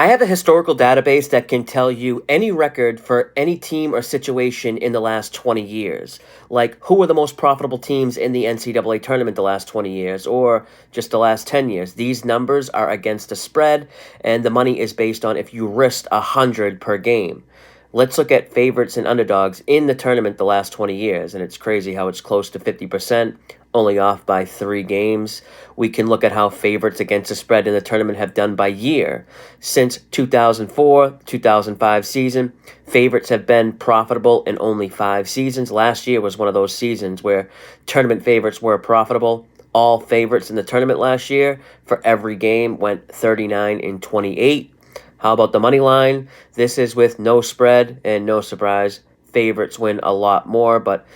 I have a historical database that can tell you any record for any team or situation in the last 20 years. Like, who were the most profitable teams in the NCAA tournament the last 20 years, or just the last 10 years. These numbers are against the spread, and the money is based on if you risked 100 per game. Let's look at favorites and underdogs in the tournament the last 20 years, and it's crazy how it's close to 50%, only off by 3 games. We can look at how favorites against the spread in the tournament have done by year. Since 2004-2005 season, favorites have been profitable in only 5 seasons. Last year was one of those seasons where tournament favorites were profitable. All favorites in the tournament last year for every game went 39-28. How about the money line? This is with no spread and no surprise. Favorites win a lot more, but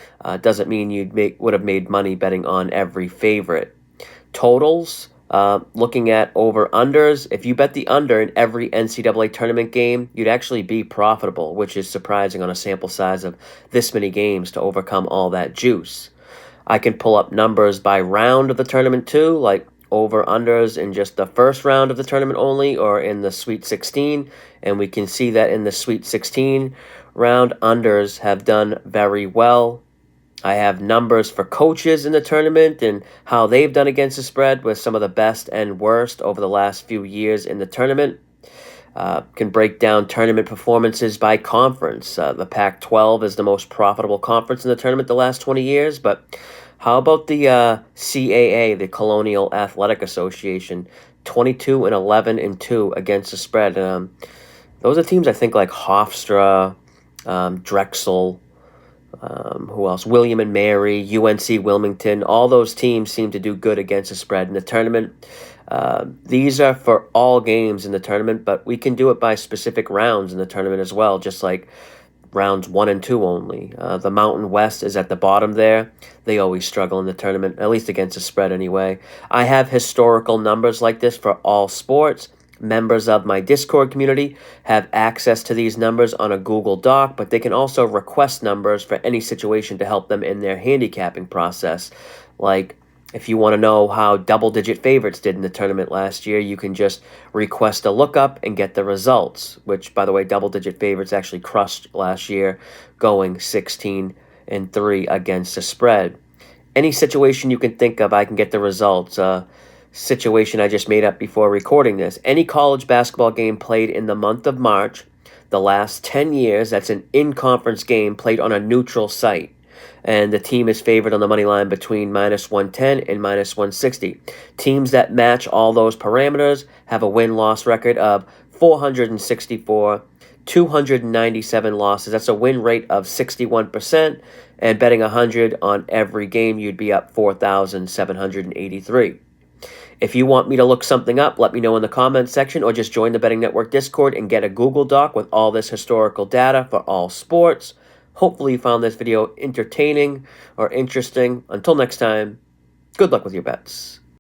doesn't mean you would have made money betting on every favorite. Totals, looking at over-unders. If you bet the under in every NCAA tournament game, you'd actually be profitable, which is surprising on a sample size of this many games to overcome all that juice. I can pull up numbers by round of the tournament too, like over-unders in just the first round of the tournament only, or in the Sweet 16, and we can see that in the Sweet 16 round, unders have done very well. I have numbers for coaches in the tournament and how they've done against the spread with some of the best and worst over the last few years in the tournament. Can break down tournament performances by conference. The Pac-12 is the most profitable conference in the tournament the last 20 years, but how about the CAA, the Colonial Athletic Association, 22-11-2 against the spread? Those are teams I think like Hofstra, Drexel, who else? William and Mary, UNC Wilmington. All those teams seem to do good against the spread in the tournament. These are for all games in the tournament, but we can do it by specific rounds in the tournament as well, just like rounds 1 and 2 only. The Mountain West is at the bottom there. They always struggle in the tournament, at least against the spread anyway. I have historical numbers like this for all sports. Members of my Discord community have access to these numbers on a Google Doc, but they can also request numbers for any situation to help them in their handicapping process. Like, if you want to know how double-digit favorites did in the tournament last year, you can just request a lookup and get the results, which, by the way, double-digit favorites actually crushed last year, going 16-3 against the spread. Any situation you can think of, I can get the results. Situation I just made up before recording this. Any college basketball game played in the month of March, the last 10 years, that's an in-conference game played on a neutral site. And the team is favored on the money line between -110 and -160. Teams that match all those parameters have a win-loss record of 464, 297 losses. That's a win rate of 61%. And betting 100 on every game, you'd be up 4,783. If you want me to look something up, let me know in the comments section, or just join the Betting Network Discord and get a Google Doc with all this historical data for all sports. Hopefully you found this video entertaining or interesting. Until next time, good luck with your bets.